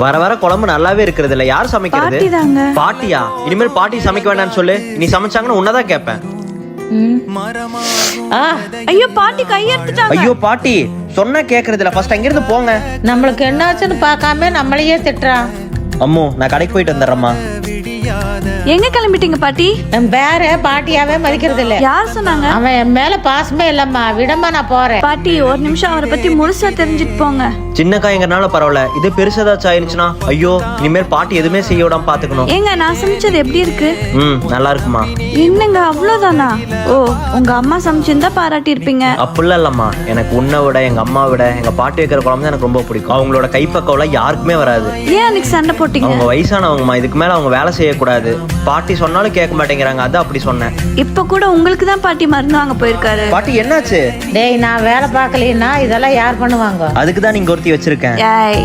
வர வர குழம்பு நல்லாவே இருக்கிறது இல்ல. யார் சமைக்கிறது? பாட்டியா? இனிமேல் பாட்டி சமைக்க வேண்டாம்னு சொல்லு. நீ சமைச்சாங்கன்னு உன்னதான் கேட்பேன். ஐயோ பாட்டி கையெடுத்துட்டாங்க. ஐயோ பாட்டி சொன்னா கேக்குறது இல்ல. ஃபர்ஸ்ட் அங்கிருந்து போங்க. நம்மளுக்கு என்னாச்சுன்னு பார்க்காம நம்மளையே திட்டுறான். அம்மோ நான் கடைக்கு போயிட்டு வந்துடுறேம்மா. எங்க கிளம்பிட்டீங்க பாட்டி? என் பேர பாட்டியாவே மதிக்கிறது இல்ல. யார் சொன்னாங்க? அவன் என் மேல பாசமே இல்லம்மா. விடமா நான் போறேன். பாட்டி ஒரு நிமிஷம் அவரை பத்தி முழுசா தெரிஞ்சுட்டு போங்க. சின்ன காயங்கறனால பரவாயில்ல, இது பெருசதாச்சு ஆயிருச்சுனா ஐயோ இனிமேல் பாட்டி எதுவுமே செய்ய விடாம பாத்துக்கணும். ஏங்க நான் சமைச்சது எப்படி இருக்கு? நல்லா இருக்குமா. என்னங்க அவ்வளவுதானா? ஓ உங்க அம்மா சமைச்சிருந்தா பாராட்டி இருப்பீங்க. அப்படிலாம் இல்லம்மா, எனக்கு உன்னை விட எங்க அம்மா விட எங்க பாட்டி வைக்கிற குழம்பு தான் எனக்கு ரொம்ப பிடிக்கும். அவங்களோட கைப்பக்கவெல்லாம் யாருக்குமே வராது. ஏன் அன்னைக்கு சண்டை போட்டீங்க? அவங்க வயசானவங்கம்மா, இதுக்கு மேல அவங்க வேலை செய்யக்கூடாது. பாட்டி சொன்னாலும் கேட்க மாட்டேங்கிறாங்க, அதான் அப்படி சொன்னேன். இப்ப கூட உங்களுக்கு தான் பாட்டி மருந்து வாங்க போயிருக்காரு. பாட்டி என்னாச்சு? டேய் நான் வேலை பார்க்கலன்னா இதெல்லாம் யார் பண்ணுவாங்க? அதுக்குதான் நீங்க ஒருத்தி வச்சிருக்கேன். ஏய்